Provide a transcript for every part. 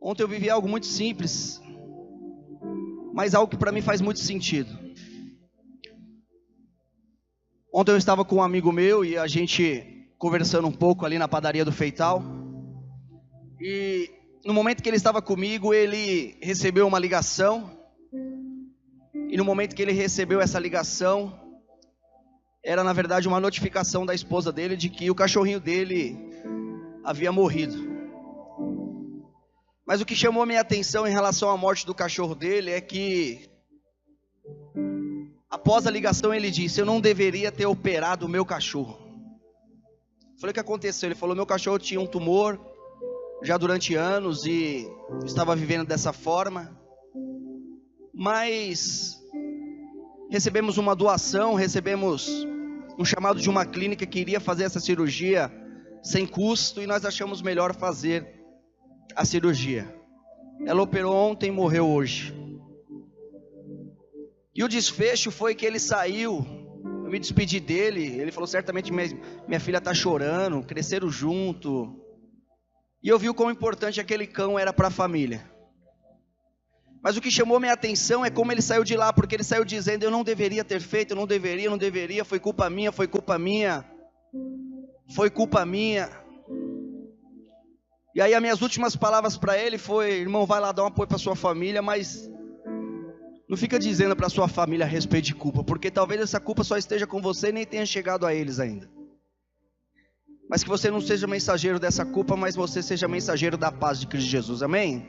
Ontem eu vivi algo muito simples, mas algo que para mim faz muito sentido. Ontem eu estava com um amigo meu e a gente conversando um pouco ali na padaria do Feital. E no momento que ele estava comigo, ele recebeu uma ligação. E no momento que ele recebeu essa ligação, era na verdade uma notificação da esposa dele de que o cachorrinho dele havia morrido. Mas o que chamou minha atenção em relação à morte do cachorro dele é que, após a ligação, ele disse: eu não deveria ter operado o meu cachorro. Eu falei: o que aconteceu? Ele falou: meu cachorro tinha um tumor já durante anos e estava vivendo dessa forma, mas recebemos uma doação, recebemos um chamado de uma clínica que iria fazer essa cirurgia sem custo, e nós achamos melhor fazer a cirurgia. Ela operou ontem e morreu hoje. E o desfecho foi que ele saiu, eu me despedi dele, ele falou: certamente minha filha está chorando, cresceram junto. E eu vi o quão importante aquele cão era para a família. Mas o que chamou minha atenção é como ele saiu de lá, porque ele saiu dizendo: eu não deveria ter feito, eu não deveria, foi culpa minha, foi culpa minha. E aí as minhas últimas palavras para ele foi: irmão, vai lá dar um apoio para sua família, mas não fica dizendo para sua família a respeito de culpa, porque talvez essa culpa só esteja com você e nem tenha chegado a eles ainda. Mas que você não seja mensageiro dessa culpa, mas você seja mensageiro da paz de Cristo Jesus, amém?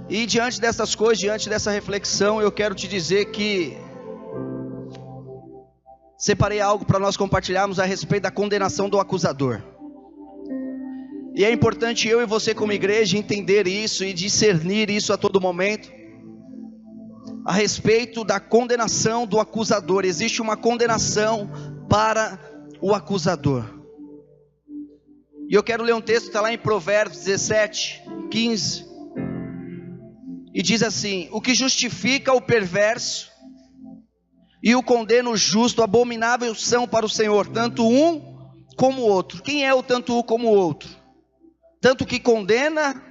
E diante dessas coisas, diante dessa reflexão, eu quero te dizer que separei algo para nós compartilharmos a respeito da condenação do acusador. E é importante eu e você como igreja entender isso e discernir isso a todo momento, a respeito da condenação do acusador. Existe uma condenação para o acusador. E eu quero ler um texto que está lá em Provérbios 17, 15, e diz assim: o que justifica o perverso e o condena o justo, abominável são para o Senhor, tanto um como o outro. Quem é o tanto um como o outro? Tanto o que condena,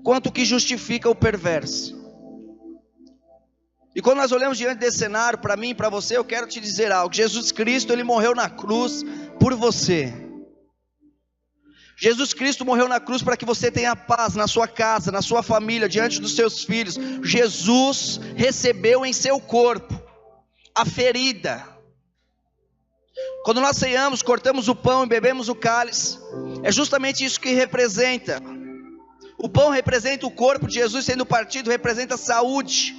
quanto o que justifica o perverso. E quando nós olhamos diante desse cenário, para mim e para você, eu quero te dizer algo: Jesus Cristo, Ele morreu na cruz por você. Jesus Cristo morreu na cruz para que você tenha paz na sua casa, na sua família, diante dos seus filhos. Jesus recebeu em seu corpo a ferida. Quando nós ceiamos, cortamos o pão e bebemos o cálice, é justamente isso que representa. O pão representa o corpo de Jesus sendo partido, representa a saúde.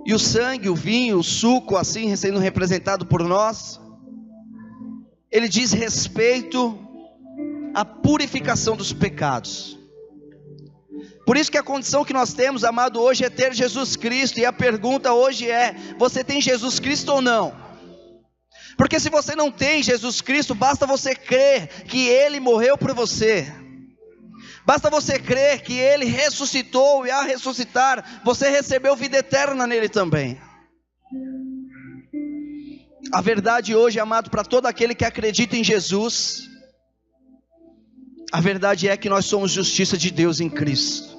E o sangue, o vinho, o suco, assim sendo representado por nós, ele diz respeito à purificação dos pecados. Por isso que a condição que nós temos, amado, hoje é ter Jesus Cristo. E a pergunta hoje é: você tem Jesus Cristo ou não? Porque se você não tem Jesus Cristo, basta você crer que Ele morreu por você. Basta você crer que Ele ressuscitou, e ao ressuscitar, você recebeu vida eterna nele também. A verdade hoje, amado, para todo aquele que acredita em Jesus, a verdade é que nós somos justiça de Deus em Cristo.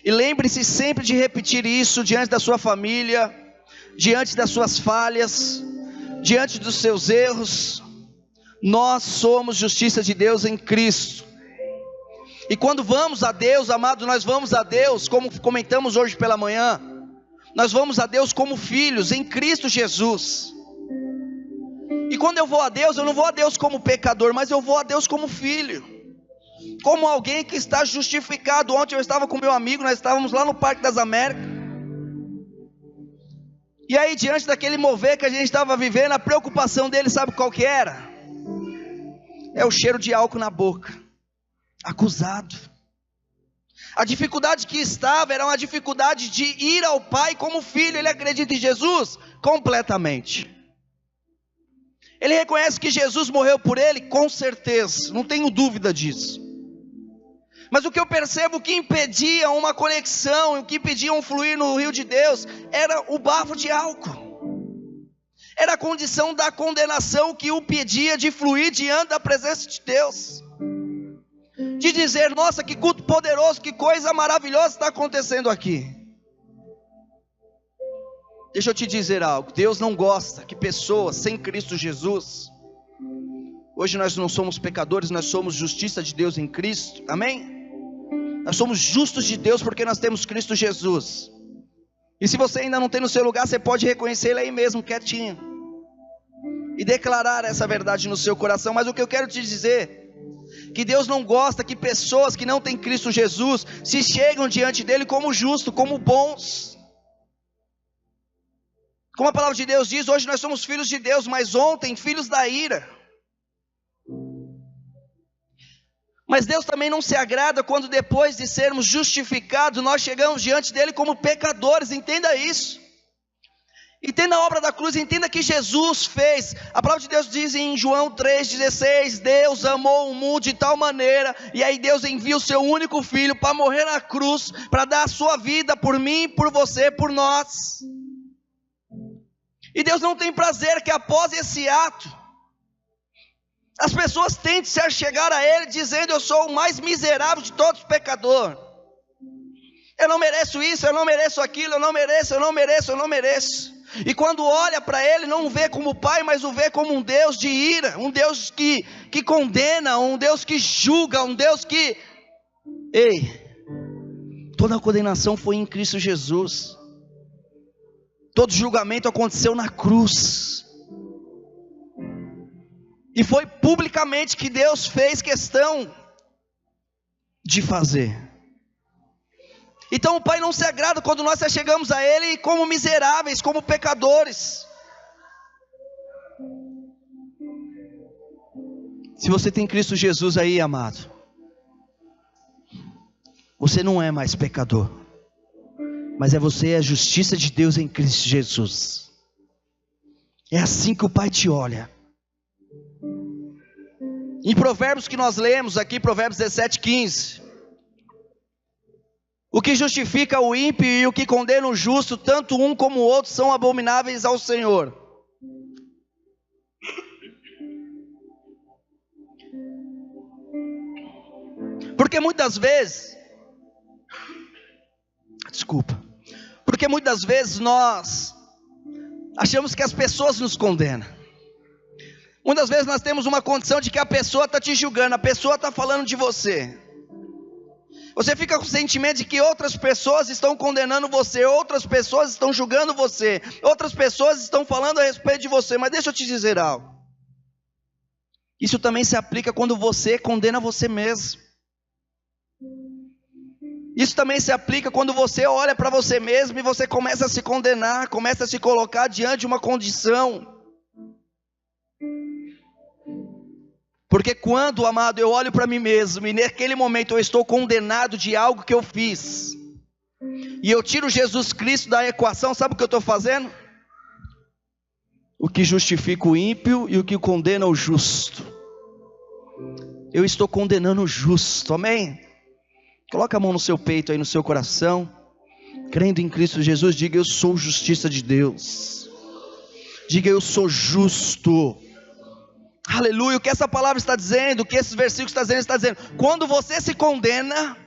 E lembre-se sempre de repetir isso diante da sua família, diante das suas falhas, diante dos seus erros. Nós somos justiça de Deus em Cristo. E quando vamos a Deus, amado, nós vamos a Deus, como comentamos hoje pela manhã, nós vamos a Deus como filhos em Cristo Jesus. E quando eu vou a Deus, eu não vou a Deus como pecador, mas eu vou a Deus como filho, como alguém que está justificado. Ontem eu estava com meu amigo, nós estávamos lá no Parque das Américas, e aí diante daquele mover que a gente estava vivendo, a preocupação dele, sabe qual que era? É o cheiro de álcool na boca, acusado. A dificuldade que estava era uma dificuldade de ir ao Pai como filho. Ele acredita em Jesus completamente. Ele reconhece que Jesus morreu por ele, com certeza, não tenho dúvida disso. Mas o que eu percebo que impedia uma conexão, o que impedia um fluir no rio de Deus, era o bafo de álcool. Era a condição da condenação que o impedia de fluir diante da presença de Deus. de dizer: nossa, que culto poderoso, que coisa maravilhosa está acontecendo aqui. Deixa eu te dizer algo, Deus não gosta que pessoas sem Cristo Jesus, hoje nós não somos pecadores, nós somos justiça de Deus em Cristo, amém? Nós somos justos de Deus porque nós temos Cristo Jesus. E se você ainda não tem no seu lugar, você pode reconhecer Ele aí mesmo, quietinho, e declarar essa verdade no seu coração. Mas o que eu quero te dizer, que Deus não gosta que pessoas que não têm Cristo Jesus se chegam diante dEle como justos, como bons. Como a palavra de Deus diz, hoje nós somos filhos de Deus, mas ontem filhos da ira. Mas Deus também não se agrada quando depois de sermos justificados, nós chegamos diante dEle como pecadores. Entenda isso. Entenda a obra da cruz, entenda que Jesus fez. A palavra de Deus diz em João 3,16, Deus amou o mundo de tal maneira, e aí Deus envia o seu único filho para morrer na cruz, para dar a sua vida por mim, por você, por nós. E Deus não tem prazer que após esse ato, as pessoas tentem se achegar a Ele, dizendo: eu sou o mais miserável de todos os pecadores, eu não mereço isso, eu não mereço aquilo, eu não mereço. E quando olha para Ele, não o vê como Pai, mas o vê como um Deus de ira, um Deus que condena, um Deus que julga, um Deus que... Toda a condenação foi em Cristo Jesus, todo julgamento aconteceu na cruz, e foi publicamente que Deus fez questão de fazer. Então o Pai não se agrada quando nós chegamos a Ele como miseráveis, como pecadores. Se você tem Cristo Jesus aí, amado, você não é mais pecador, mas você é a justiça de Deus em Cristo Jesus. É assim que o Pai te olha. Em Provérbios que nós lemos aqui, Provérbios 17:15, o que justifica o ímpio e o que condena o justo, tanto um como o outro são abomináveis ao Senhor. Porque muitas vezes nós achamos que as pessoas nos condenam. Muitas vezes nós temos uma condição de que a pessoa está te julgando, a pessoa está falando de você. Você fica com o sentimento de que outras pessoas estão condenando você, outras pessoas estão julgando você, outras pessoas estão falando a respeito de você. Mas deixa eu te dizer algo, isso também se aplica quando você condena você mesmo. Isso também se aplica quando você olha para você mesmo e você começa a se condenar, começa a se colocar diante de uma condição. Porque quando, amado, eu olho para mim mesmo e naquele momento eu estou condenado de algo que eu fiz, e eu tiro Jesus Cristo da equação, sabe o que eu estou fazendo? O que justifica o ímpio e o que condena o justo. Eu estou condenando o justo, amém? Coloca a mão no seu peito aí, no seu coração, crendo em Cristo Jesus, diga: eu sou justiça de Deus. Diga: eu sou justo. Aleluia. O que essa palavra está dizendo, o que esses versículos está dizendo, quando você se condena,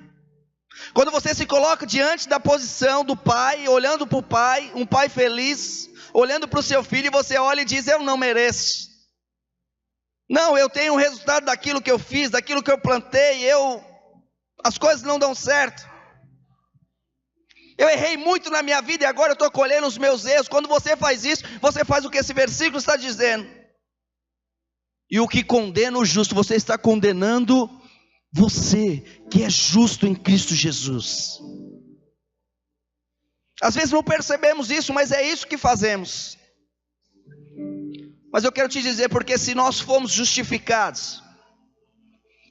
quando você se coloca diante da posição do Pai, olhando para o Pai, um Pai feliz, olhando para o seu filho, e você olha e diz: eu não mereço, não, eu tenho o resultado daquilo que eu fiz, daquilo que eu plantei, as coisas não dão certo, eu errei muito na minha vida e agora eu estou colhendo os meus erros. Quando você faz isso, você faz o que esse versículo está dizendo. E o que condena o justo, você está condenando você, que é justo em Cristo Jesus. Às vezes não percebemos isso, mas é isso que fazemos. Mas eu quero te dizer, porque se nós fomos justificados,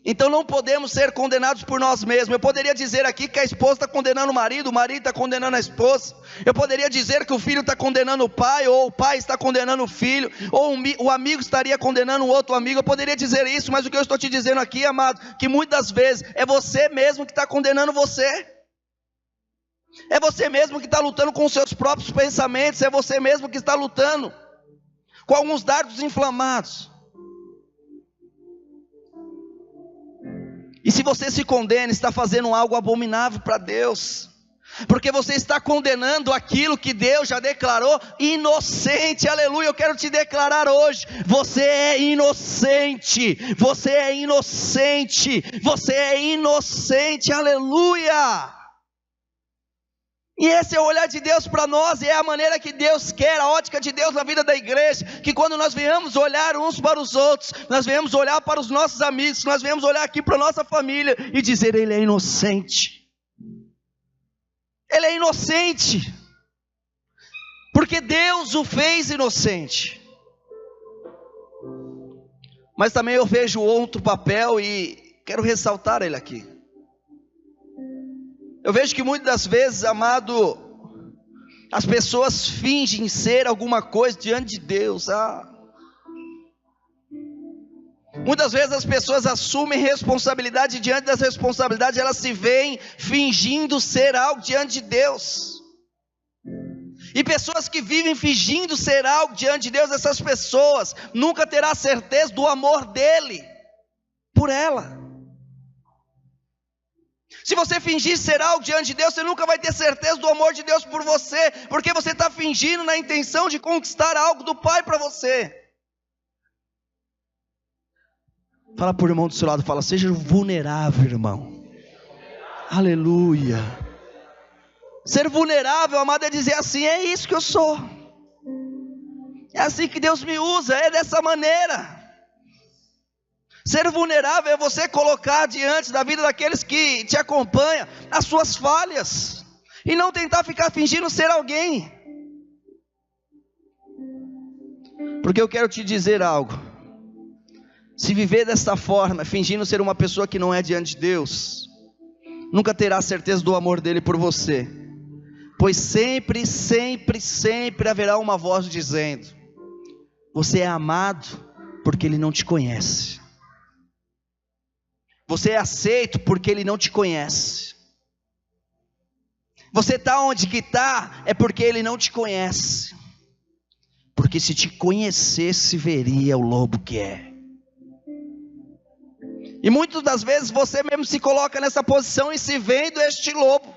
então não podemos ser condenados por nós mesmos. Eu poderia dizer aqui que a esposa está condenando o marido está condenando a esposa. Eu poderia dizer que o filho está condenando o pai, ou o pai está condenando o filho, ou o amigo estaria condenando o outro amigo. Eu poderia dizer isso, mas o que eu estou te dizendo aqui, amado, que muitas vezes é você mesmo que está condenando você. É você mesmo que está lutando com os seus próprios pensamentos. É você mesmo que está lutando com alguns dardos inflamados. E se você se condena, está fazendo algo abominável para Deus, porque você está condenando aquilo que Deus já declarou inocente. Aleluia. Eu quero te declarar hoje: você é inocente, você é inocente, você é inocente. Aleluia. E esse é o olhar de Deus para nós, e é a maneira que Deus quer, a ótica de Deus na vida da igreja, que quando nós venhamos olhar uns para os outros, nós venhamos olhar para os nossos amigos, nós venhamos olhar aqui para a nossa família e dizer: ele é inocente. Ele é inocente, porque Deus o fez inocente. Mas também eu vejo outro papel e quero ressaltar ele aqui. Eu vejo que muitas das vezes, amado, as pessoas fingem ser alguma coisa diante de Deus. Muitas vezes as pessoas assumem responsabilidade, e diante das responsabilidades elas se veem fingindo ser algo diante de Deus. E pessoas que vivem fingindo ser algo diante de Deus, essas pessoas nunca terão certeza do amor dele por ela. Se você fingir ser algo diante de Deus, você nunca vai ter certeza do amor de Deus por você, porque você está fingindo na intenção de conquistar algo do Pai para você. Fala para o irmão do seu lado, fala: seja vulnerável, irmão. Aleluia. Ser vulnerável, amado, é dizer assim: é isso que eu sou, é assim que Deus me usa, é dessa maneira. Ser vulnerável é você colocar diante da vida daqueles que te acompanham as suas falhas, e não tentar ficar fingindo ser alguém. Porque eu quero te dizer algo: se viver desta forma, fingindo ser uma pessoa que não é diante de Deus, nunca terá certeza do amor dele por você, pois sempre, sempre, sempre haverá uma voz dizendo: você é amado porque ele não te conhece. Você é aceito porque ele não te conhece. Você está onde que está é porque ele não te conhece. Porque se te conhecesse, veria o lobo que é. E muitas das vezes você mesmo se coloca nessa posição e se vendo este lobo,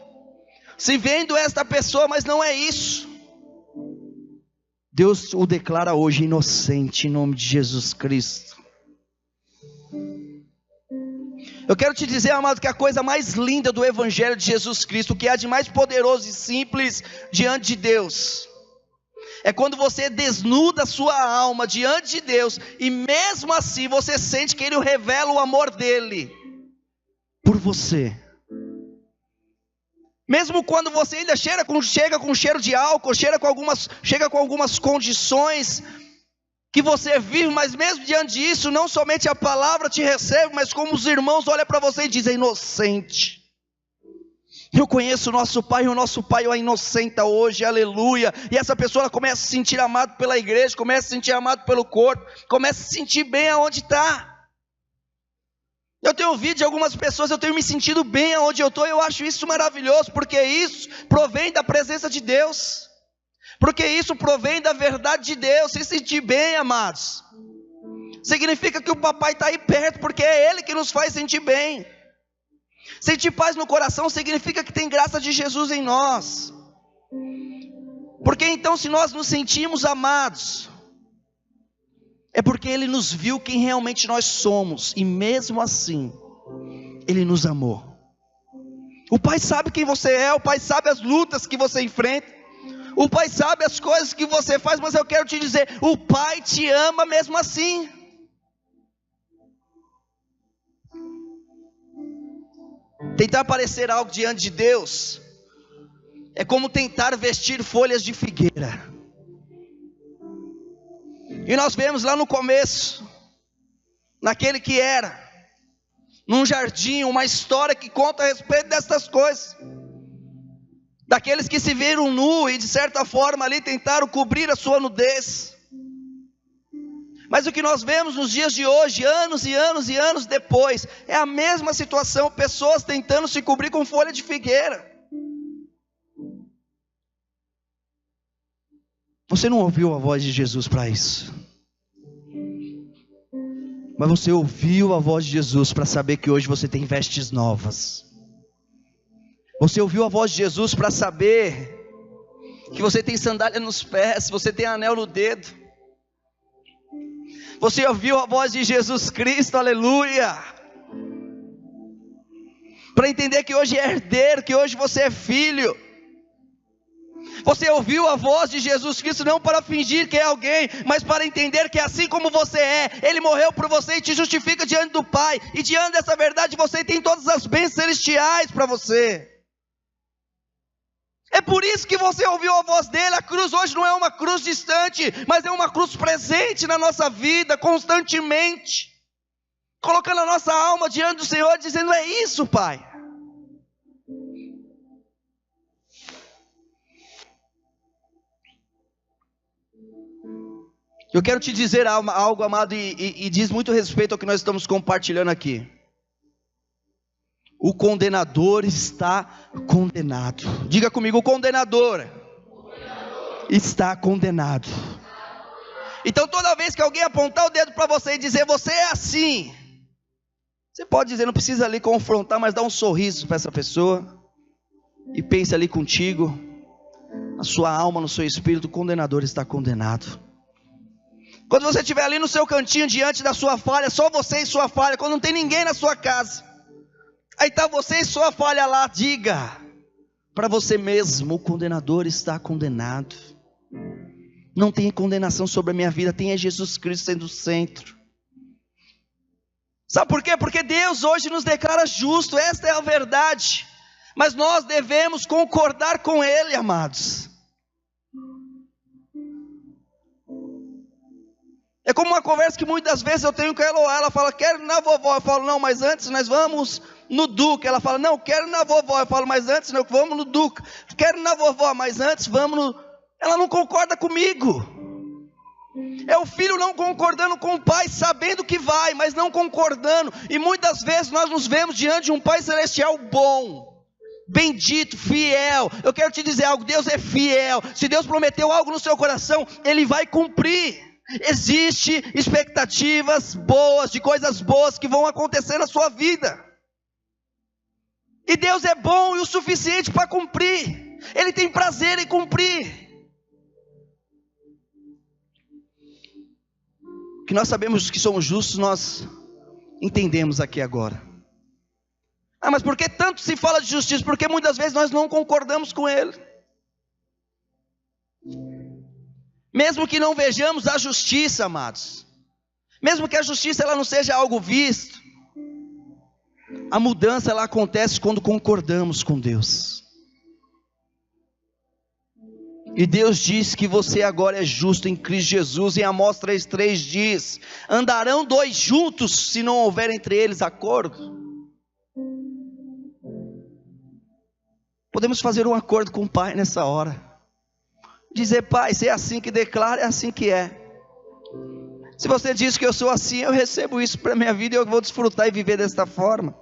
se vendo esta pessoa, mas não é isso. Deus o declara hoje inocente, em nome de Jesus Cristo. Eu quero te dizer, amado, que a coisa mais linda do Evangelho de Jesus Cristo, o que há de mais poderoso e simples diante de Deus, é quando você desnuda a sua alma diante de Deus, e mesmo assim você sente que Ele revela o amor dEle por você. Mesmo quando você ainda chega com cheiro de álcool, chega com algumas condições que você vive, mas mesmo diante disso, não somente a palavra te recebe, mas como os irmãos olham para você e dizem: inocente. Eu conheço o nosso Pai, e o nosso Pai o inocenta hoje, aleluia. E essa pessoa ela começa a se sentir amado pela igreja, começa a se sentir amado pelo corpo, começa a se sentir bem aonde está. Eu tenho ouvido de algumas pessoas, eu tenho me sentido bem aonde eu estou, eu acho isso maravilhoso, porque isso provém da presença de Deus. Porque isso provém da verdade de Deus. Se sentir bem, amados, significa que o papai está aí perto, porque é Ele que nos faz sentir bem. Sentir paz no coração significa que tem graça de Jesus em nós. Porque então, se nós nos sentimos amados, é porque Ele nos viu quem realmente nós somos, e mesmo assim Ele nos amou. O Pai sabe quem você é, o Pai sabe as lutas que você enfrenta, o Pai sabe as coisas que você faz, mas eu quero te dizer, o Pai te ama mesmo assim. Tentar parecer algo diante de Deus é como tentar vestir folhas de figueira. E nós vemos lá no começo, naquele que era, num jardim, uma história que conta a respeito dessas coisas. Daqueles que se viram nu e de certa forma ali tentaram cobrir a sua nudez. Mas o que nós vemos nos dias de hoje, anos e anos e anos depois, é a mesma situação, pessoas tentando se cobrir com folha de figueira. Você não ouviu a voz de Jesus para isso? Mas você ouviu a voz de Jesus para saber que hoje você tem vestes novas. Você ouviu a voz de Jesus para saber que você tem sandália nos pés, você tem anel no dedo. Você ouviu a voz de Jesus Cristo, aleluia, para entender que hoje é herdeiro, que hoje você é filho. Você ouviu a voz de Jesus Cristo não para fingir que é alguém, mas para entender que assim como você é, Ele morreu por você e te justifica diante do Pai, e diante dessa verdade você tem todas as bênçãos celestiais para você. É por isso que você ouviu a voz dele. A cruz hoje não é uma cruz distante, mas é uma cruz presente na nossa vida, constantemente, colocando a nossa alma diante do Senhor, dizendo: é isso, Pai. Eu quero te dizer algo, amado, e diz muito respeito ao que nós estamos compartilhando aqui. O condenador está condenado. Diga comigo: o condenador está condenado. Então toda vez que alguém apontar o dedo para você e dizer: você é assim, você pode dizer, não precisa ali confrontar, mas dá um sorriso para essa pessoa, e pense ali contigo, a sua alma, no seu espírito: o condenador está condenado. Quando você estiver ali no seu cantinho, diante da sua falha, só você e sua falha, quando não tem ninguém na sua casa, aí está você e sua falha lá, diga para você mesmo: o condenador está condenado. Não tem condenação sobre a minha vida, tem Jesus Cristo sendo o centro. Sabe por quê? Porque Deus hoje nos declara justo, esta é a verdade, mas nós devemos concordar com Ele, amados. É como uma conversa que muitas vezes eu tenho com ela, ou ela fala: quero ir na vovó. Eu falo: não, mas antes nós vamos no Duca. Ela fala: não, quero ir na vovó. Eu falo: mas antes nós vamos no Duca. Quero ir na vovó, mas antes vamos no... Ela não concorda comigo. É o filho não concordando com o pai, sabendo que vai, mas não concordando. E muitas vezes nós nos vemos diante de um Pai Celestial bom, bendito, fiel. Eu quero te dizer algo: Deus é fiel. Se Deus prometeu algo no seu coração, Ele vai cumprir. Existem expectativas boas, de coisas boas que vão acontecer na sua vida, e Deus é bom e o suficiente para cumprir. Ele tem prazer em cumprir. Que nós sabemos que somos justos, nós entendemos aqui agora. Mas por que tanto se fala de justiça? Porque muitas vezes nós não concordamos com Ele. Mesmo que não vejamos a justiça, amados, mesmo que a justiça ela não seja algo visto, a mudança ela acontece quando concordamos com Deus. E Deus diz que você agora é justo em Cristo Jesus. Em Amós 3,3 diz: andarão dois juntos se não houver entre eles acordo. Podemos fazer um acordo com o Pai nessa hora. Dizer: Pai, se é assim que declara, é assim que é. Se você diz que eu sou assim, eu recebo isso para a minha vida e eu vou desfrutar e viver desta forma.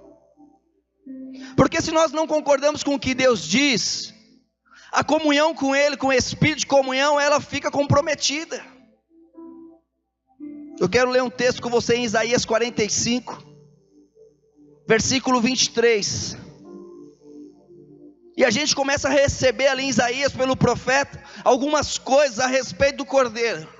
Porque se nós não concordamos com o que Deus diz, a comunhão com Ele, com o Espírito de comunhão, ela fica comprometida. Eu quero ler um texto com você em Isaías 45, versículo 23. E a gente começa a receber ali em Isaías, pelo profeta, algumas coisas a respeito do Cordeiro.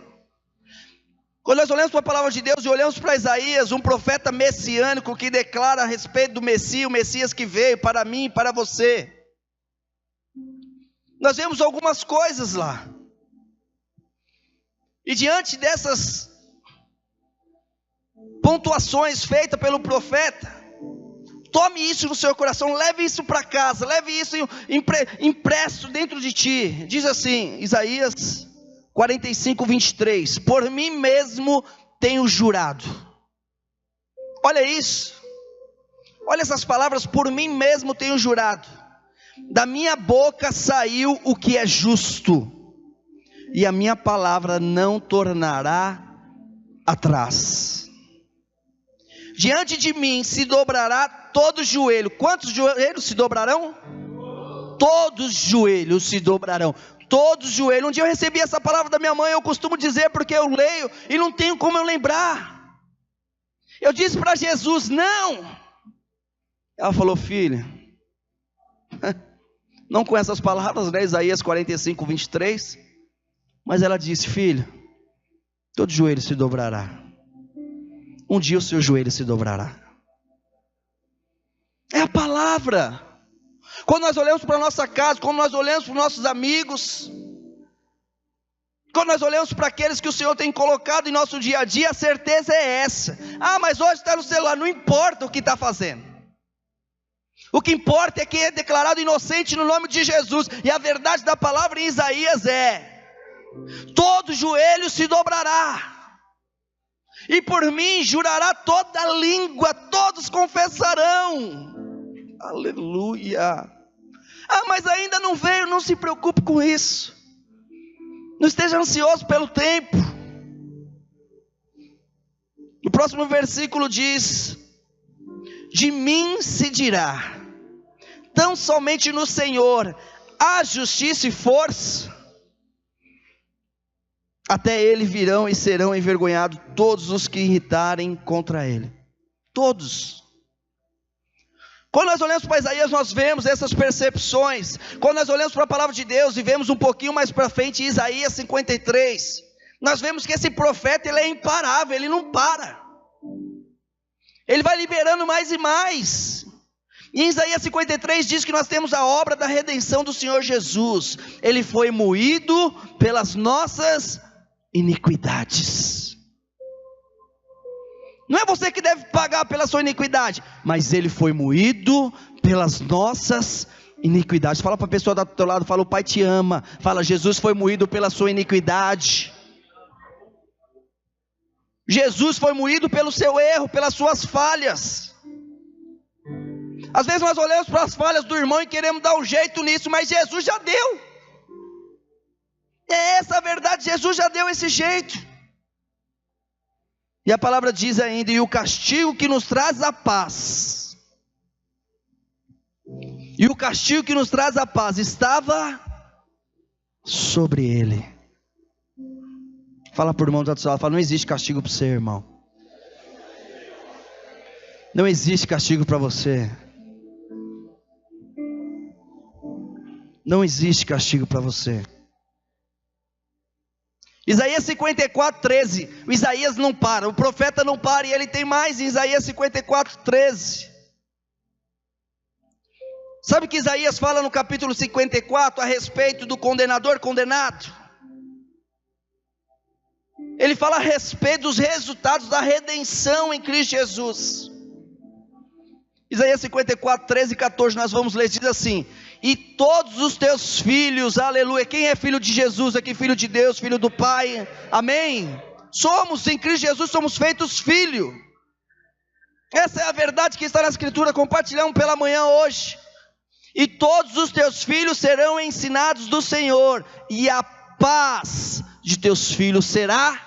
Quando nós olhamos para a palavra de Deus e olhamos para Isaías, um profeta messiânico que declara a respeito do Messias, o Messias que veio para mim e para você, nós vemos algumas coisas lá. E diante dessas pontuações feitas pelo profeta, tome isso no seu coração, leve isso para casa, leve isso impresso dentro de ti. Diz assim, Isaías 45, 23: por mim mesmo tenho jurado. Olha isso, olha essas palavras: por mim mesmo tenho jurado, da minha boca saiu o que é justo, e a minha palavra não tornará atrás. Diante de mim se dobrará todo joelho. Quantos joelhos se dobrarão? Todos os joelhos se dobrarão. Todos os joelhos. Um dia eu recebi essa palavra da minha mãe. Eu costumo dizer porque eu leio e não tenho como eu lembrar. Eu disse para Jesus, não. Ela falou, filha, não com essas palavras, né? Isaías 45, 23. Mas ela disse, filho, todo joelho se dobrará. Um dia o seu joelho se dobrará. É a palavra. Quando nós olhamos para a nossa casa, quando nós olhamos para os nossos amigos, quando nós olhamos para aqueles que o Senhor tem colocado em nosso dia a dia, a certeza é essa. Ah, mas hoje está no celular, não importa o que está fazendo. O que importa é que é declarado inocente no nome de Jesus. E a verdade da palavra em Isaías é: todo joelho se dobrará, e por mim jurará toda língua, todos confessarão. Aleluia. Ah, mas ainda não veio, não se preocupe com isso. Não esteja ansioso pelo tempo. O próximo versículo diz: de mim se dirá, tão somente no Senhor há justiça e força. Até ele virão e serão envergonhados todos os que irritarem contra ele. Todos. Quando nós olhamos para Isaías, nós vemos essas percepções. Quando nós olhamos para a palavra de Deus e vemos um pouquinho mais para frente em Isaías 53, nós vemos que esse profeta, ele é imparável, ele não para. Ele vai liberando mais e mais. E em Isaías 53 diz que nós temos a obra da redenção do Senhor Jesus. Ele foi moído pelas nossas iniquidades. Não é você que deve pagar pela sua iniquidade, mas ele foi moído pelas nossas iniquidades. Fala para a pessoa do teu lado, fala, o Pai te ama. Fala, Jesus foi moído pela sua iniquidade. Jesus foi moído pelo seu erro, pelas suas falhas. Às vezes nós olhamos para as falhas do irmão e queremos dar um jeito nisso, mas Jesus já deu. É essa a verdade, Jesus já deu esse jeito. E a palavra diz ainda, e o castigo que nos traz a paz, e o castigo que nos traz a paz estava sobre ele. Fala para o irmão do outro lado, fala, não existe castigo para você, irmão. Não existe castigo para você. Não existe castigo para você. Isaías 54, 13. O Isaías não para, o profeta não para, e ele tem mais em Isaías 54, 13. Sabe o que Isaías fala no capítulo 54 a respeito do condenador condenado? Ele fala a respeito dos resultados da redenção em Cristo Jesus. Isaías 54, 13 e 14, nós vamos ler, diz assim: e todos os teus filhos, aleluia. Quem é filho de Jesus aqui? Filho de Deus, filho do Pai, amém? Somos, em Cristo Jesus, somos feitos filho. Essa é a verdade que está na Escritura, compartilhamos pela manhã hoje. E todos os teus filhos serão ensinados do Senhor, e a paz de teus filhos será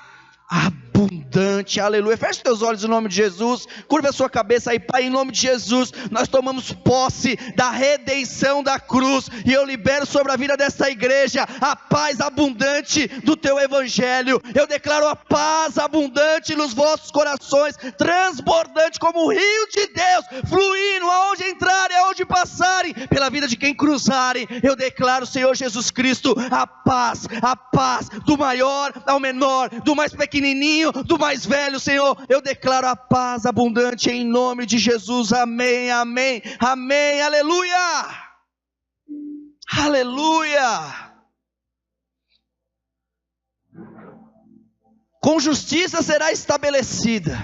abundante, aleluia. Feche teus olhos em nome de Jesus, curva a sua cabeça aí. Pai, em nome de Jesus, nós tomamos posse da redenção da cruz, e eu libero sobre a vida desta igreja a paz abundante do teu evangelho. Eu declaro a paz abundante nos vossos corações, transbordante como o rio de Deus, fluindo aonde entrarem, aonde passarem, pela vida de quem cruzarem. Eu declaro, Senhor Jesus Cristo, a paz do maior ao menor, do mais pequenininho, do mais velho, Senhor. Eu declaro a paz abundante em nome de Jesus, amém, amém, amém, aleluia, aleluia. Com justiça será estabelecida.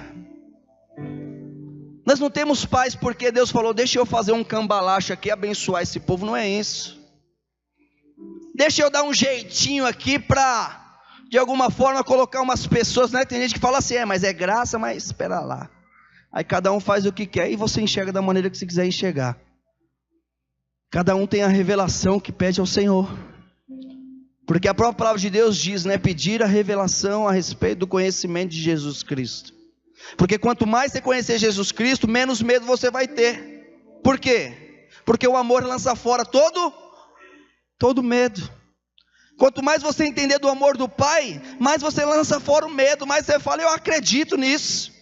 Nós não temos paz porque Deus falou, deixa eu fazer um cambalacho aqui, abençoar esse povo, não é isso. Deixa eu dar um jeitinho aqui para, de alguma forma, colocar umas pessoas, né? Tem gente que fala assim, mas é graça, mas espera lá. Aí cada um faz o que quer e você enxerga da maneira que você quiser enxergar. Cada um tem a revelação que pede ao Senhor. Porque a própria palavra de Deus diz, né? Pedir a revelação a respeito do conhecimento de Jesus Cristo. Porque quanto mais você conhecer Jesus Cristo, menos medo você vai ter. Por quê? Porque o amor lança fora todo medo. Quanto mais você entender do amor do Pai, mais você lança fora o medo, mais você fala, eu acredito nisso.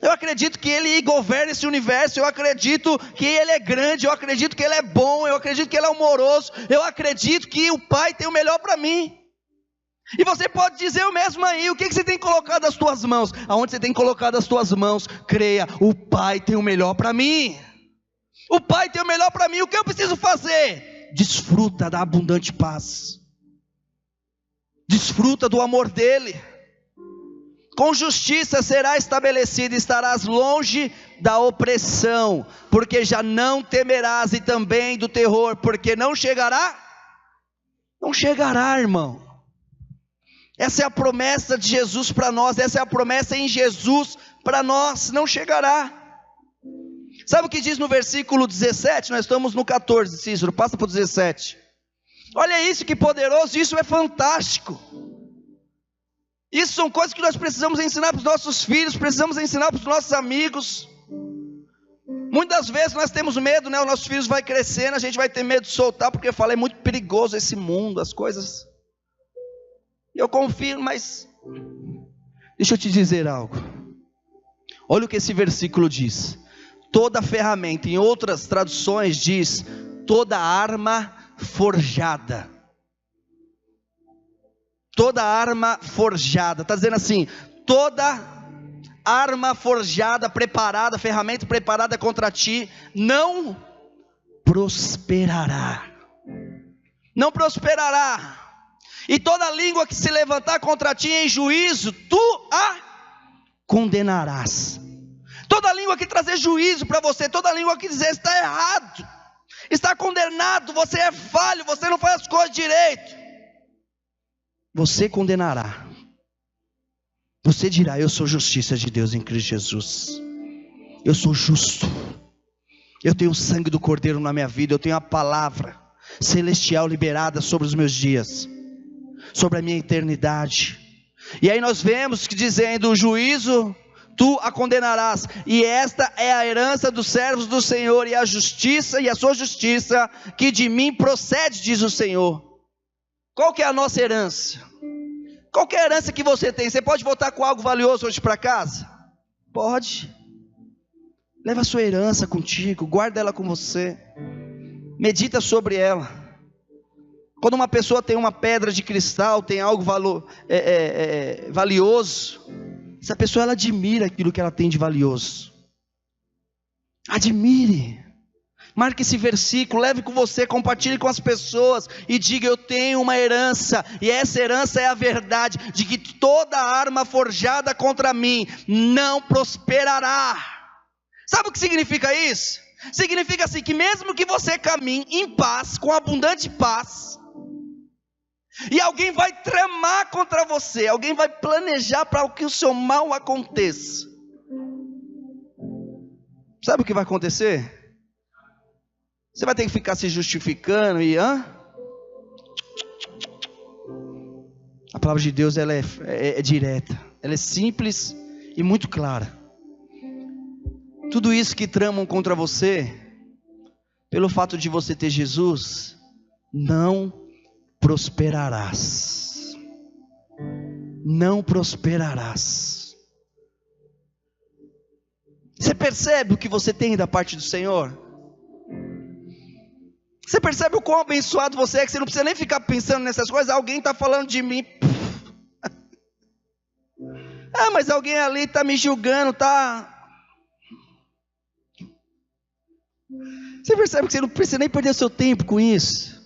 Eu acredito que Ele governa esse universo, eu acredito que Ele é grande, eu acredito que Ele é bom, eu acredito que Ele é amoroso, eu acredito que o Pai tem o melhor para mim. E você pode dizer o mesmo aí, o que você tem colocado nas tuas mãos? Aonde você tem colocado as tuas mãos, creia, o Pai tem o melhor para mim. O Pai tem o melhor para mim, o que eu preciso fazer? Desfruta da abundante paz. Desfruta do amor dEle. Com justiça será estabelecida, estarás longe da opressão, porque já não temerás, e também do terror, porque não chegará, irmão. Essa é a promessa de Jesus para nós, essa é a promessa em Jesus para nós, não chegará. Sabe o que diz no versículo 17? Nós estamos no 14, Cícero, passa para o 17. Olha isso, que poderoso, isso é fantástico. Isso são coisas que nós precisamos ensinar para os nossos filhos, precisamos ensinar para os nossos amigos. Muitas vezes nós temos medo, né? Os nossos filhos vão crescendo, a gente vai ter medo de soltar, porque eu falo, é muito perigoso esse mundo, as coisas. Eu confio, mas deixa eu te dizer algo. Olha o que esse versículo diz. Toda ferramenta, em outras traduções diz, toda arma forjada. Toda arma forjada, está dizendo assim, toda arma forjada, preparada, ferramenta preparada contra ti, não prosperará. Não prosperará. E toda língua que se levantar contra ti em juízo, tu a condenarás. Toda língua que trazer juízo para você, toda língua que dizer está errado, está condenado, você é falho, você não faz as coisas direito, você condenará. Você dirá, eu sou justiça de Deus em Cristo Jesus. Eu sou justo. Eu tenho o sangue do Cordeiro na minha vida. Eu tenho a palavra celestial liberada sobre os meus dias, sobre a minha eternidade. E aí nós vemos que dizendo, o juízo tu a condenarás, e esta é a herança dos servos do Senhor, e a justiça e a sua justiça que de mim procede, diz o Senhor. Qual que é a nossa herança? Qual que é a herança que você tem? Você pode voltar com algo valioso hoje para casa? Pode. Leva a sua herança contigo, guarda ela com você, medita sobre ela. Quando uma pessoa tem uma pedra de cristal, tem algo valioso, essa pessoa ela admira aquilo que ela tem de valioso. Admire. Marque esse versículo, leve com você, compartilhe com as pessoas e diga, eu tenho uma herança, e essa herança é a verdade, de que toda arma forjada contra mim não prosperará. Sabe o que significa isso? Significa assim, que mesmo que você caminhe em paz, com abundante paz, e alguém vai tramar contra você, alguém vai planejar para que o seu mal aconteça, sabe o que vai acontecer? Você vai ter que ficar se justificando e a palavra de Deus ela é direta, ela é simples e muito clara. Tudo isso que tramam contra você, pelo fato de você ter Jesus, não prosperarás. Não prosperarás. Você percebe o que você tem da parte do Senhor? Você percebe o quão abençoado você é, que você não precisa nem ficar pensando nessas coisas. Alguém está falando de mim. Mas alguém ali está me julgando, tá? Você percebe que você não precisa nem perder seu tempo com isso.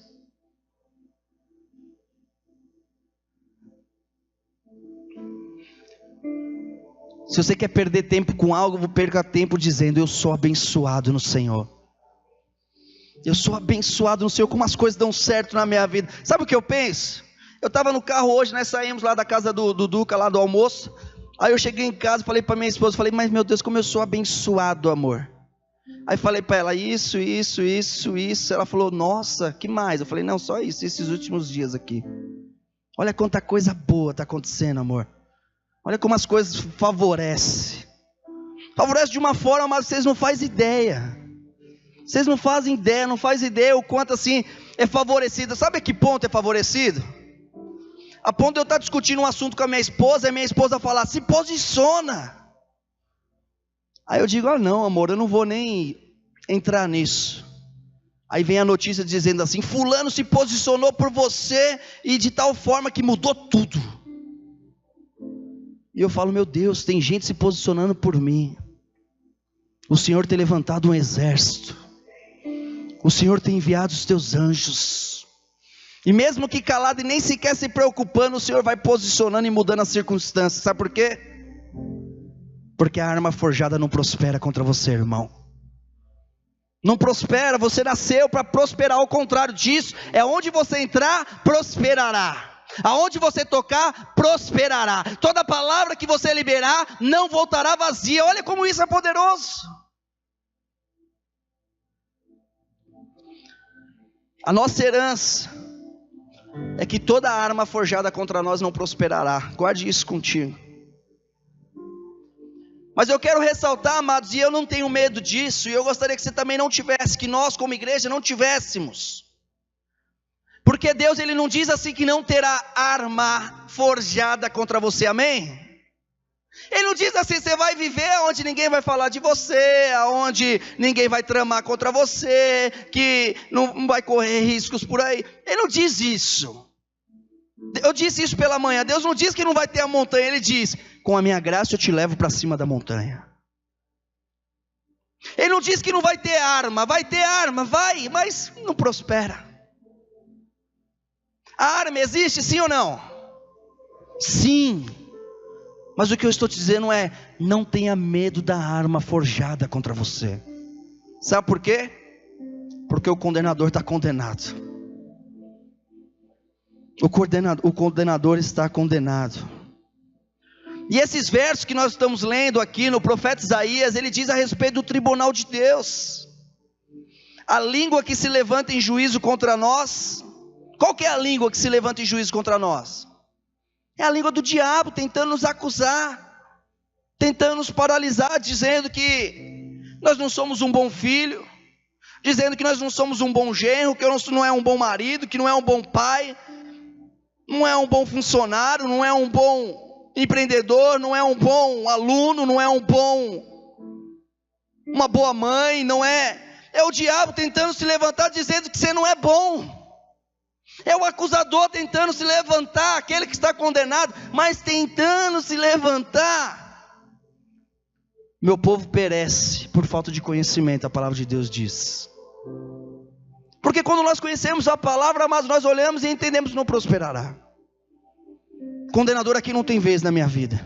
Se você quer perder tempo com algo, perca tempo dizendo, eu sou abençoado no Senhor. Eu sou abençoado no Senhor, como as coisas dão certo na minha vida. Sabe o que eu penso? Eu estava no carro hoje, nós saímos lá da casa do Duca, lá do almoço. Aí eu cheguei em casa, falei para minha esposa, falei, mas meu Deus, como eu sou abençoado, amor. Aí falei para ela, isso. Ela falou, nossa, que mais? Eu falei, não, só isso, esses últimos dias aqui. Olha quanta coisa boa está acontecendo, amor. Olha como as coisas favorecem. Favorece de uma forma, mas vocês não fazem ideia. Vocês não fazem ideia o quanto assim é favorecido. Sabe a que ponto é favorecido? A ponto de eu estar discutindo um assunto com a minha esposa, e minha esposa falar, se posiciona. Aí eu digo, não amor, eu não vou nem entrar nisso. Aí vem a notícia dizendo assim, fulano se posicionou por você e de tal forma que mudou tudo. E eu falo, meu Deus, tem gente se posicionando por mim. O Senhor tem levantado um exército. O Senhor tem enviado os teus anjos. E mesmo que calado e nem sequer se preocupando, o Senhor vai posicionando e mudando as circunstâncias. Sabe por quê? Porque a arma forjada não prospera contra você, irmão. Não prospera, você nasceu para prosperar, ao contrário disso, é onde você entrar, prosperará. Aonde você tocar, prosperará. Toda palavra que você liberar, não voltará vazia. Olha como isso é poderoso. A nossa herança é que toda arma forjada contra nós não prosperará. Guarde isso contigo. Mas eu quero ressaltar, amados, e eu não tenho medo disso, e eu gostaria que você também não tivesse, que nós como igreja não tivéssemos. Porque Deus, Ele não diz assim que não terá arma forjada contra você, amém? Ele não diz assim, você vai viver onde ninguém vai falar de você, onde ninguém vai tramar contra você, que não vai correr riscos por aí. Ele não diz isso. Eu disse isso pela manhã, Deus não diz que não vai ter a montanha, Ele diz, com a minha graça eu te levo para cima da montanha. Ele não diz que não vai ter arma, vai, mas não prospera. A arma existe, sim ou não? Sim. Mas o que eu estou te dizendo é, não tenha medo da arma forjada contra você. Sabe por quê? Porque o condenador está condenado. O condenador está condenado. E esses versos que nós estamos lendo aqui no profeta Isaías, ele diz a respeito do tribunal de Deus. A língua que se levanta em juízo contra nós. Qual que é a língua que se levanta em juízo contra nós? É a língua do diabo, tentando nos acusar, tentando nos paralisar, dizendo que nós não somos um bom filho, dizendo que nós não somos um bom genro, que não é um bom marido, que não é um bom pai, não é um bom funcionário, não é um bom empreendedor, não é um bom aluno, não é uma boa mãe, não é. É o diabo tentando se levantar, dizendo que você não é bom. É o acusador tentando se levantar, aquele que está condenado, mas tentando se levantar. Meu povo perece por falta de conhecimento, a palavra de Deus diz. Porque quando nós conhecemos a palavra, mas nós olhamos e entendemos que não prosperará. Condenador aqui não tem vez na minha vida.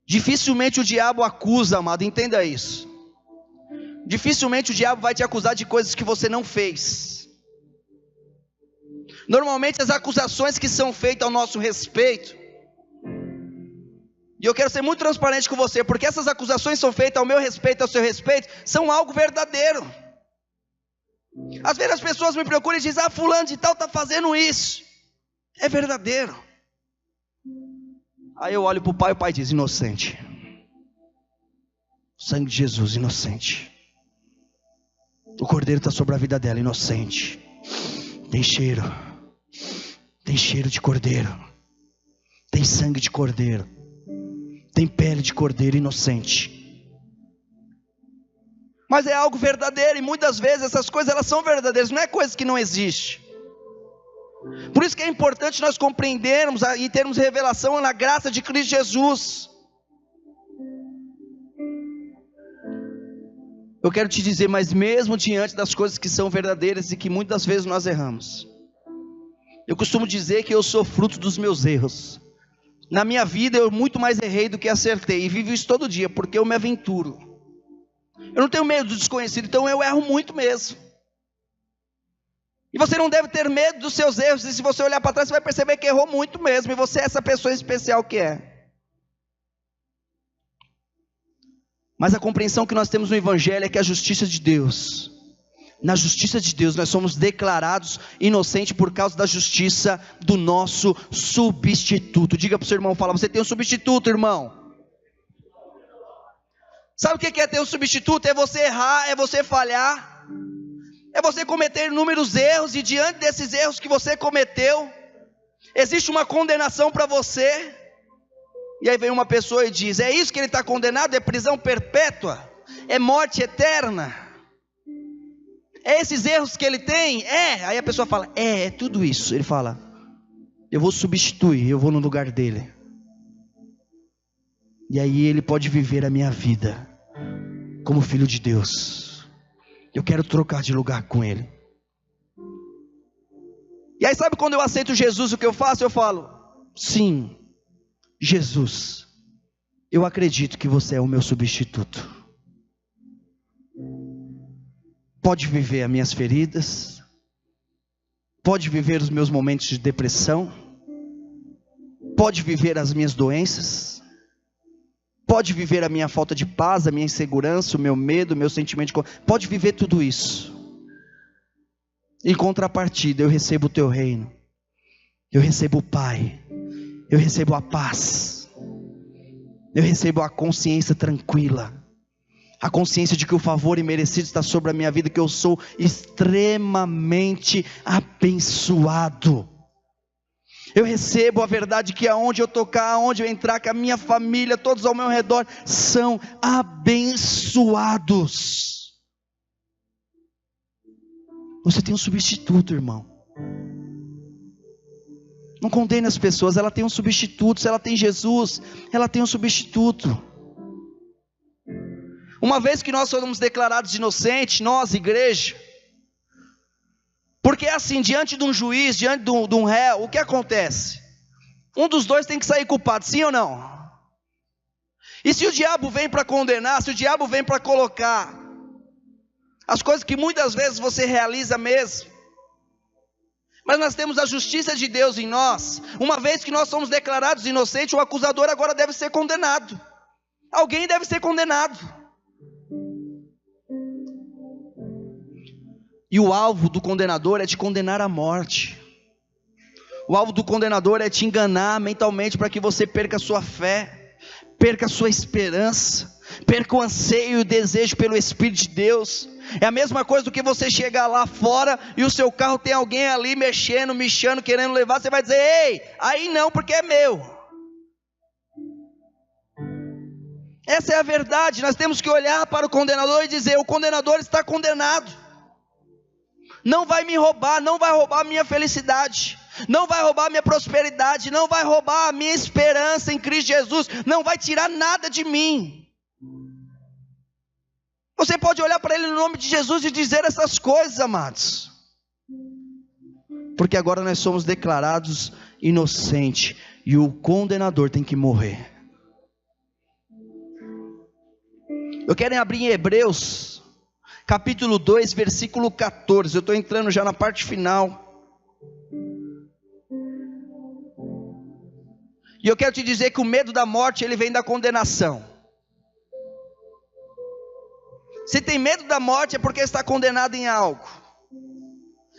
Dificilmente o diabo acusa, amado, entenda isso. Dificilmente o diabo vai te acusar de coisas que você não fez. Normalmente as acusações que são feitas ao nosso respeito, e eu quero ser muito transparente com você, porque essas acusações são feitas ao meu respeito, ao seu respeito, são algo verdadeiro. Às vezes as pessoas me procuram e dizem, fulano de tal está fazendo isso. É verdadeiro. Aí eu olho para o pai e o pai diz, inocente. Sangue de Jesus, inocente. O cordeiro está sobre a vida dela, inocente. Tem cheiro de cordeiro, tem sangue de cordeiro, tem pele de cordeiro, inocente. Mas é algo verdadeiro, e muitas vezes essas coisas elas são verdadeiras, não é coisa que não existe. Por isso que é importante nós compreendermos e termos revelação na graça de Cristo Jesus. Eu quero te dizer, mas mesmo diante das coisas que são verdadeiras e que muitas vezes nós erramos, eu costumo dizer que eu sou fruto dos meus erros. Na minha vida eu muito mais errei do que acertei, e vivo isso todo dia, porque eu me aventuro. Eu não tenho medo do desconhecido, então eu erro muito mesmo. E você não deve ter medo dos seus erros, e se você olhar para trás você vai perceber que errou muito mesmo, e você é essa pessoa especial que é. Mas a compreensão que nós temos no Evangelho é que a justiça de Deus, na justiça de Deus nós somos declarados inocentes por causa da justiça do nosso substituto. Diga para o seu irmão, fala, você tem um substituto, irmão. Sabe o que é ter um substituto? É você errar, é você falhar, é você cometer inúmeros erros, e diante desses erros que você cometeu, existe uma condenação para você. E aí vem uma pessoa e diz: é isso que ele está condenado? É prisão perpétua? É morte eterna? É esses erros que ele tem? É. Aí a pessoa fala: é tudo isso. Ele fala: eu vou substituir, eu vou no lugar dele. E aí ele pode viver a minha vida como filho de Deus. Eu quero trocar de lugar com ele. E aí sabe quando eu aceito Jesus, o que eu faço? Eu falo: sim, Jesus, eu acredito que você é o meu substituto. Pode viver as minhas feridas, pode viver os meus momentos de depressão, pode viver as minhas doenças, pode viver a minha falta de paz, a minha insegurança, o meu medo, o meu sentimento de... Pode viver tudo isso. Em contrapartida, eu recebo o teu reino, eu recebo o Pai, eu recebo a paz, eu recebo a consciência tranquila, a consciência de que o favor imerecido está sobre a minha vida, que eu sou extremamente abençoado. Eu recebo a verdade que aonde eu tocar, aonde eu entrar, que a minha família, todos ao meu redor são abençoados. Você tem um substituto, irmão. Não condene as pessoas, ela tem um substituto. Se ela tem Jesus, ela tem um substituto. Uma vez que nós fomos declarados inocentes, nós, igreja, porque assim, diante de um juiz, diante de um réu, o que acontece? Um dos dois tem que sair culpado, sim ou não? E se o diabo vem para condenar, se o diabo vem para colocar as coisas que muitas vezes você realiza mesmo, mas nós temos a justiça de Deus em nós. Uma vez que nós somos declarados inocentes, o acusador agora deve ser condenado. Alguém deve ser condenado. E o alvo do condenador é te condenar à morte. O alvo do condenador é te enganar mentalmente para que você perca a sua fé, perca a sua esperança, perca o anseio e o desejo pelo Espírito de Deus. É a mesma coisa do que você chegar lá fora e o seu carro tem alguém ali mexendo, michando, querendo levar. Você vai dizer: ei, aí não, porque é meu. Essa é a verdade. Nós temos que olhar para o condenador e dizer: o condenador está condenado. Não vai me roubar, não vai roubar a minha felicidade, não vai roubar a minha prosperidade, não vai roubar a minha esperança em Cristo Jesus, não vai tirar nada de mim. Você pode olhar para ele no nome de Jesus e dizer essas coisas, amados, porque agora nós somos declarados inocentes e o condenador tem que morrer. Eu quero abrir em Hebreus capítulo 2, versículo 14, eu estou entrando já na parte final, e eu quero te dizer que o medo da morte, ele vem da condenação. Se tem medo da morte, é porque está condenado em algo,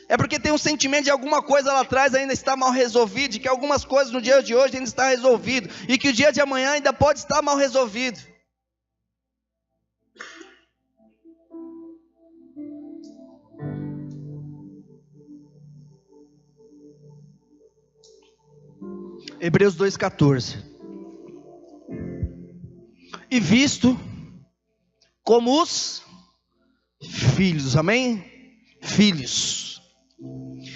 é porque tem um sentimento de alguma coisa lá atrás ainda está mal resolvido, de que algumas coisas no dia de hoje ainda está resolvido, e que o dia de amanhã ainda pode estar mal resolvido. Hebreus 2,14. E visto como os filhos, amém? Filhos.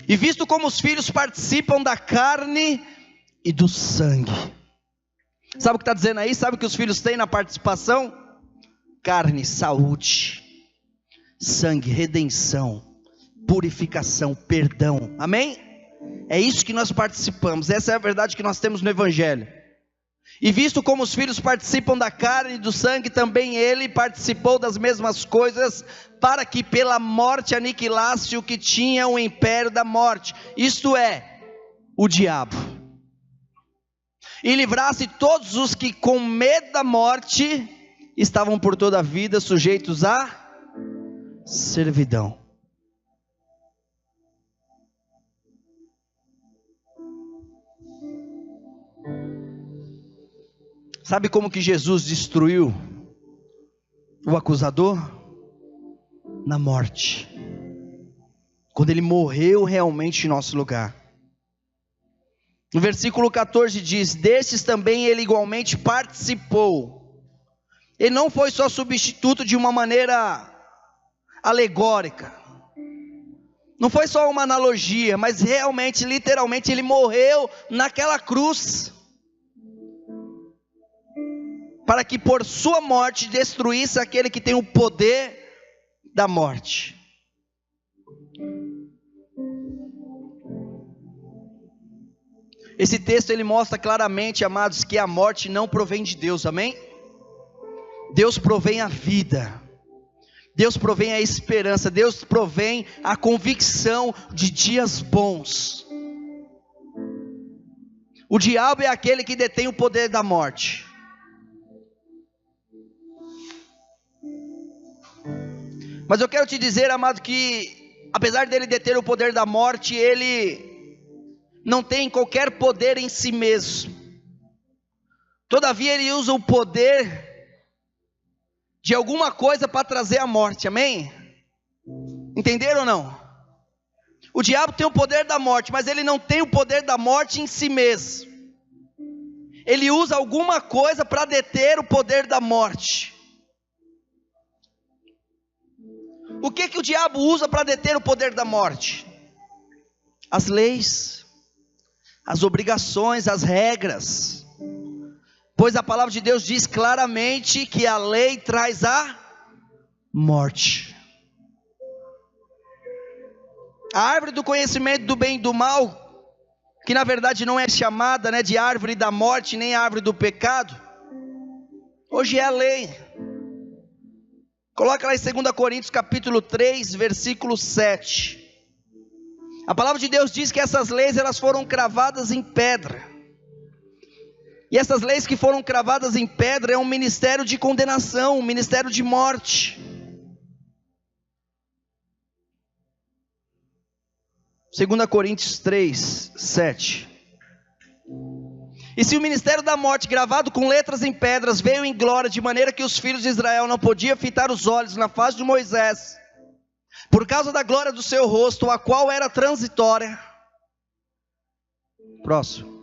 E visto como os filhos participam da carne e do sangue. Sabe o que está dizendo aí? Sabe o que os filhos têm na participação? Carne, saúde. Sangue, redenção, purificação, perdão, amém? É isso que nós participamos, essa é a verdade que nós temos no Evangelho. E visto como os filhos participam da carne e do sangue, também ele participou das mesmas coisas, para que pela morte aniquilasse o que tinha o império da morte, isto é, o diabo, e livrasse todos os que com medo da morte estavam por toda a vida sujeitos à servidão. Sabe como que Jesus destruiu o acusador? Na morte. Quando ele morreu realmente em nosso lugar. No versículo 14 diz: destes também ele igualmente participou. Ele não foi só substituto de uma maneira alegórica, não foi só uma analogia, mas realmente, literalmente, ele morreu naquela cruz, para que por sua morte destruísse aquele que tem o poder da morte. Esse texto ele mostra claramente, amados, que a morte não provém de Deus, amém? Deus provém a vida, Deus provém a esperança, Deus provém a convicção de dias bons. O diabo é aquele que detém o poder da morte. Mas eu quero te dizer, amado, que apesar dele deter o poder da morte, ele não tem qualquer poder em si mesmo. Todavia ele usa o poder de alguma coisa para trazer a morte, amém? Entenderam ou não? O diabo tem o poder da morte, mas ele não tem o poder da morte em si mesmo. Ele usa alguma coisa para deter o poder da morte. O que o diabo usa para deter o poder da morte? As leis, as obrigações, as regras. Pois a palavra de Deus diz claramente que a lei traz a morte. A árvore do conhecimento do bem e do mal, que na verdade não é chamada, né, de árvore da morte, nem árvore do pecado, hoje é a lei. Coloca lá em 2 Coríntios capítulo 3, versículo 7. A palavra de Deus diz que essas leis elas foram cravadas em pedra. E essas leis que foram cravadas em pedra é um ministério de condenação, um ministério de morte. 2 Coríntios 3, 7. E se o ministério da morte, gravado com letras em pedras, veio em glória, de maneira que os filhos de Israel não podiam fitar os olhos na face de Moisés, por causa da glória do seu rosto, a qual era transitória. Próximo.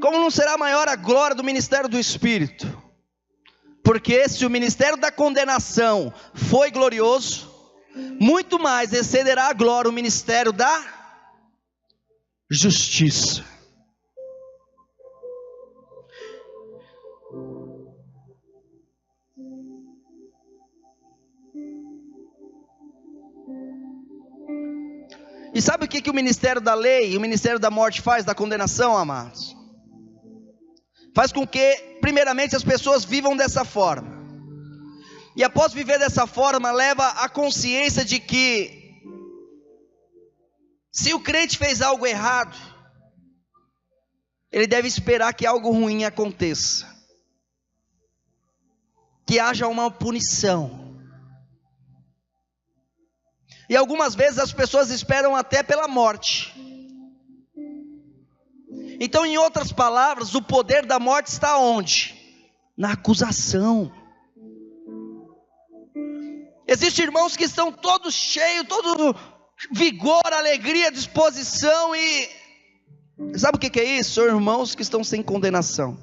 Como não será maior a glória do ministério do Espírito? Porque se o ministério da condenação foi glorioso, muito mais excederá a glória o ministério da justiça. E sabe o que o ministério da lei e o ministério da morte faz, da condenação, amados? Faz com que, primeiramente, as pessoas vivam dessa forma. E após viver dessa forma, leva a consciência de que, se o crente fez algo errado, ele deve esperar que algo ruim aconteça, que haja uma punição. E algumas vezes as pessoas esperam até pela morte. Então, em outras palavras, o poder da morte está onde? Na acusação. Existem irmãos que estão todos cheios, todo vigor, alegria, disposição, e sabe o que é isso? São irmãos que estão sem condenação.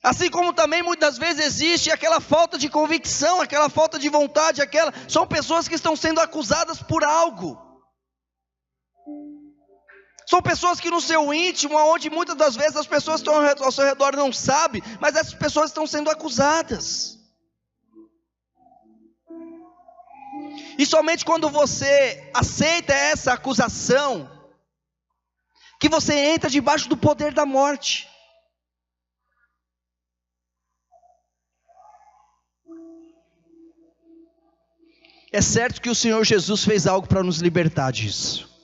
Assim como também muitas vezes existe aquela falta de convicção, aquela falta de vontade, são pessoas que estão sendo acusadas por algo. São pessoas que no seu íntimo, onde muitas das vezes as pessoas que estão ao seu redor não sabem, mas essas pessoas estão sendo acusadas. E somente quando você aceita essa acusação, que você entra debaixo do poder da morte. É certo que o Senhor Jesus fez algo para nos libertar disso.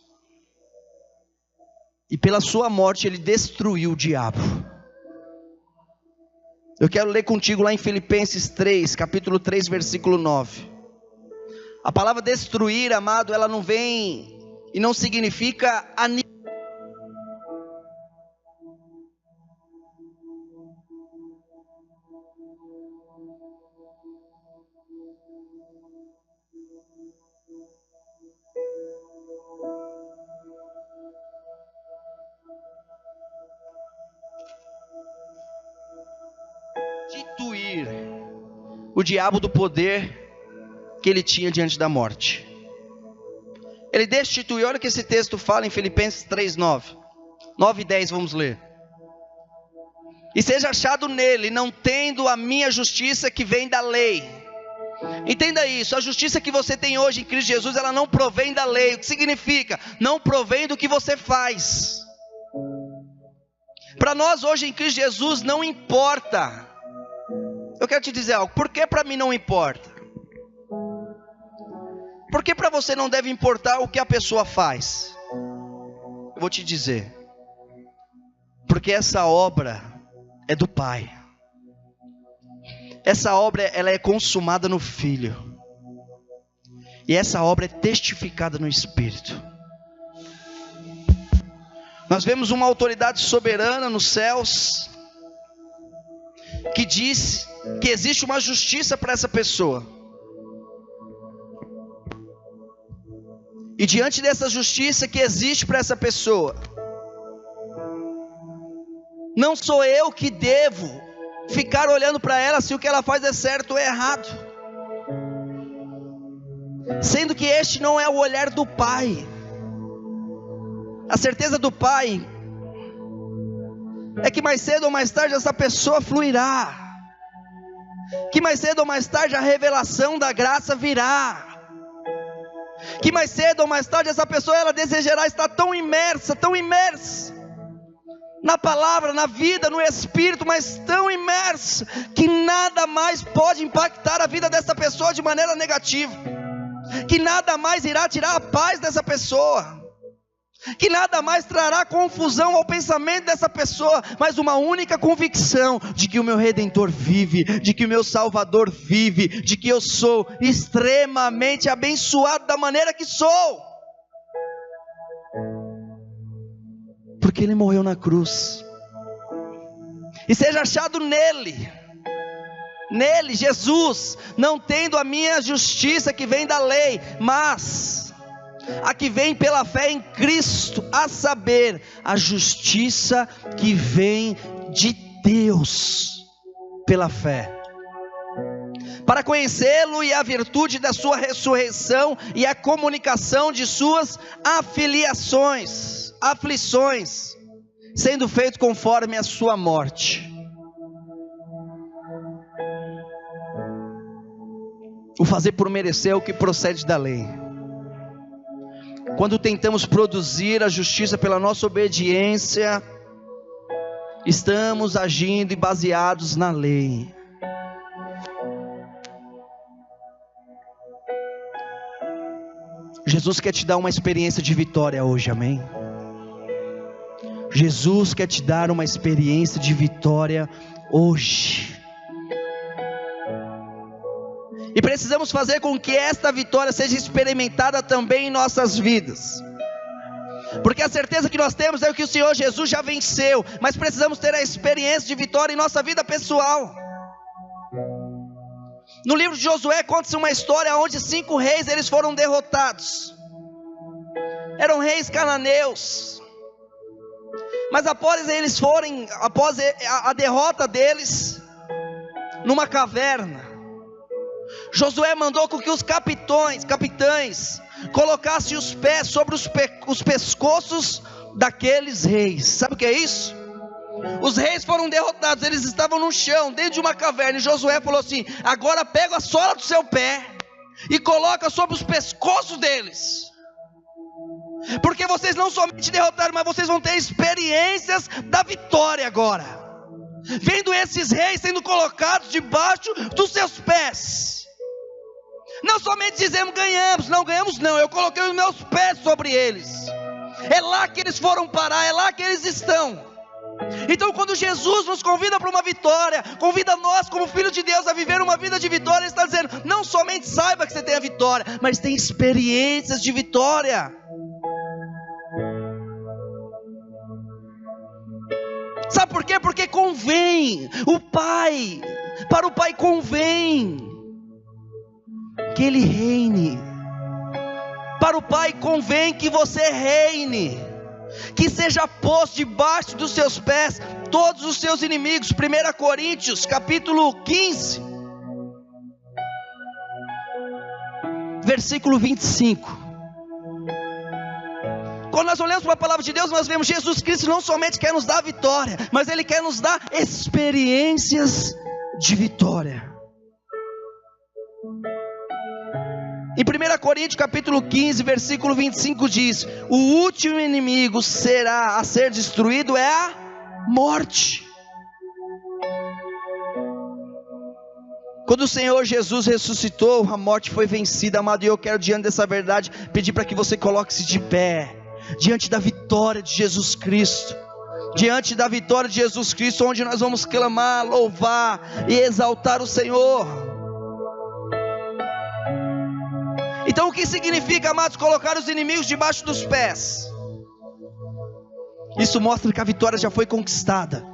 E pela sua morte ele destruiu o diabo. Eu quero ler contigo lá em Filipenses 3, capítulo 3, versículo 9. A palavra destruir, amado, ela não vem e não significa aniquilar. o diabo do poder que ele tinha diante da morte. Ele destituiu, olha o que esse texto fala em Filipenses 3:9. 9 e 10, vamos ler. E seja achado nele, não tendo a minha justiça que vem da lei. Entenda isso, a justiça que você tem hoje em Cristo Jesus, ela não provém da lei. O que significa? Não provém do que você faz. Para nós hoje em Cristo Jesus não importa. Eu quero te dizer algo, por que para mim não importa? Por que para você não deve importar o que a pessoa faz? Eu vou te dizer. Porque essa obra é do Pai. Essa obra, ela é consumada no Filho. E essa obra é testificada no Espírito. Nós vemos uma autoridade soberana nos céus, que diz que existe uma justiça para essa pessoa. E diante dessa justiça que existe para essa pessoa, não sou eu que devo ficar olhando para ela se o que ela faz é certo ou é errado. Sendo que este não é o olhar do Pai. A certeza do Pai é que mais cedo ou mais tarde essa pessoa fluirá. Que mais cedo ou mais tarde a revelação da graça virá. Que mais cedo ou mais tarde essa pessoa, ela desejará estar tão imersa na palavra, na vida, no Espírito, mas tão imersa, que nada mais pode impactar a vida dessa pessoa de maneira negativa, que nada mais irá tirar a paz dessa pessoa, que nada mais trará confusão ao pensamento dessa pessoa, mas uma única convicção de que o meu Redentor vive, de que o meu Salvador vive, de que eu sou extremamente abençoado da maneira que sou, porque Ele morreu na cruz. E seja achado nele, Jesus, não tendo a minha justiça que vem da lei, mas a que vem pela fé em Cristo, a saber, a justiça que vem de Deus pela fé, para conhecê-lo e a virtude da sua ressurreição e a comunicação de suas aflições, sendo feito conforme a sua morte. O fazer por merecer é o que procede da lei. Quando tentamos produzir a justiça pela nossa obediência, estamos agindo e baseados na lei. Jesus quer te dar uma experiência de vitória hoje, amém? Jesus quer te dar uma experiência de vitória hoje. E precisamos fazer com que esta vitória seja experimentada também em nossas vidas. Porque a certeza que nós temos é que o Senhor Jesus já venceu, mas precisamos ter a experiência de vitória em nossa vida pessoal. No livro de Josué conta-se uma história onde 5 reis eles foram derrotados. Eram reis cananeus. Mas após a derrota deles, numa caverna, Josué mandou com que os capitães colocassem os pés sobre os pescoços daqueles reis. Sabe o que é isso? Os reis foram derrotados, eles estavam no chão, dentro de uma caverna, e Josué falou assim: agora pega a sola do seu pé e coloca sobre os pescoços deles, porque vocês não somente derrotaram, mas vocês vão ter experiências da vitória agora, vendo esses reis sendo colocados debaixo dos seus pés. Não somente dizemos ganhamos não, eu coloquei os meus pés sobre eles. É lá que eles foram parar, é lá que eles estão. Então quando Jesus nos convida para uma vitória, convida nós como filhos de Deus a viver uma vida de vitória, Ele está dizendo, não somente saiba que você tem a vitória, mas tem experiências de vitória. Sabe por quê? Porque convém, para o Pai convém que Ele reine. Para o Pai convém que você reine, que seja posto debaixo dos seus pés todos os seus inimigos. 1 Coríntios capítulo 15, versículo 25. Quando nós olhamos para a palavra de Deus, nós vemos Jesus Cristo não somente quer nos dar a vitória, mas Ele quer nos dar experiências de vitória. Em 1 Coríntios capítulo 15, versículo 25 diz: o último inimigo a ser destruído é a morte. Quando o Senhor Jesus ressuscitou, a morte foi vencida, amado, e eu quero, diante dessa verdade, pedir para que você coloque-se de pé, diante da vitória de Jesus Cristo, diante da vitória de Jesus Cristo, onde nós vamos clamar, louvar e exaltar o Senhor. Então o que significa, amados, colocar os inimigos debaixo dos pés? Isso mostra que a vitória já foi conquistada.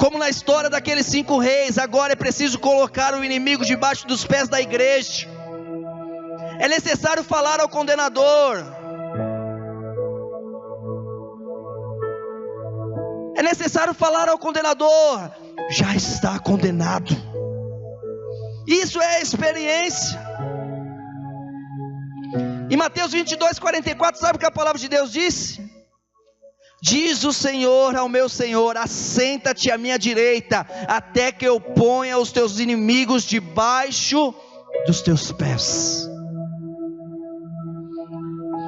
Como na história daqueles 5 reis, agora é preciso colocar o inimigo debaixo dos pés da igreja. É necessário falar ao condenador. É necessário falar ao condenador: já está condenado. Isso é a experiência. Em Mateus 22, 44, sabe o que a palavra de Deus disse? Diz o Senhor ao meu Senhor: assenta-te à minha direita, até que eu ponha os teus inimigos debaixo dos teus pés.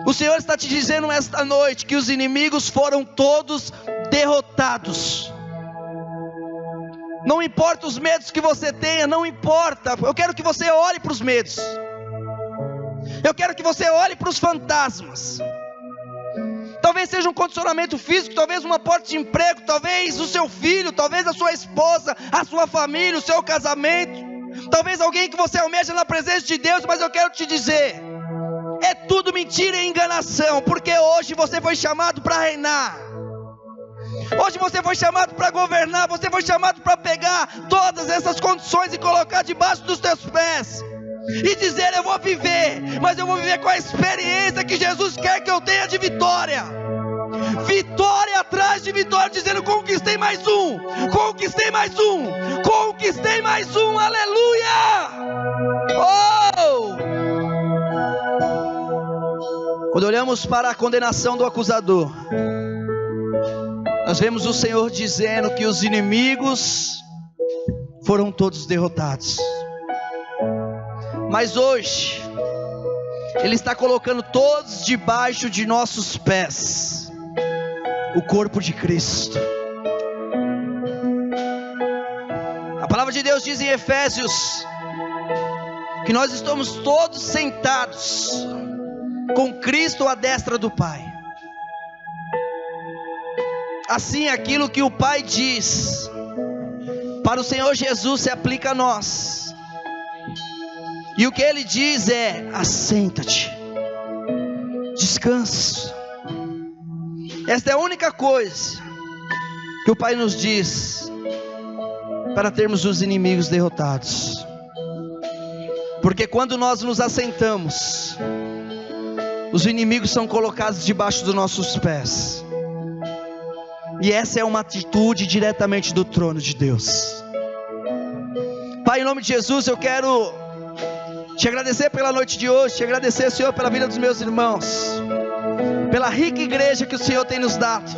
O Senhor está te dizendo esta noite que os inimigos foram todos derrotados. Não importa os medos que você tenha, não importa. Eu quero que você olhe para os medos. Eu quero que você olhe para os fantasmas. Talvez seja um condicionamento físico, talvez uma porta de emprego, talvez o seu filho, talvez a sua esposa, a sua família, o seu casamento, talvez alguém que você almeja na presença de Deus. Mas eu quero te dizer, é tudo mentira e enganação, porque hoje você foi chamado para reinar. Hoje você foi chamado para governar, você foi chamado para pegar todas essas condições e colocar debaixo dos teus pés. E dizer: eu vou viver, mas eu vou viver com a experiência que Jesus quer que eu tenha de vitória. Vitória atrás de vitória, dizendo: conquistei mais um, conquistei mais um, conquistei mais um, aleluia! Oh! Quando olhamos para a condenação do acusador, nós vemos o Senhor dizendo que os inimigos foram todos derrotados. Mas hoje Ele está colocando todos debaixo de nossos pés, o corpo de Cristo. A palavra de Deus diz em Efésios que nós estamos todos sentados com Cristo à destra do Pai. Assim, aquilo que o Pai diz para o Senhor Jesus se aplica a nós. E o que Ele diz é: assenta-te, descansa. Esta é a única coisa que o Pai nos diz para termos os inimigos derrotados. Porque quando nós nos assentamos, os inimigos são colocados debaixo dos nossos pés. E essa é uma atitude diretamente do trono de Deus. Pai, em nome de Jesus, eu quero te agradecer pela noite de hoje, te agradecer, Senhor, pela vida dos meus irmãos, pela rica igreja que o Senhor tem nos dado.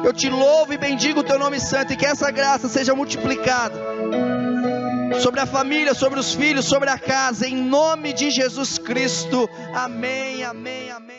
Eu te louvo e bendigo o teu nome santo, e que essa graça seja multiplicada sobre a família, sobre os filhos, sobre a casa, em nome de Jesus Cristo. Amém, amém, amém.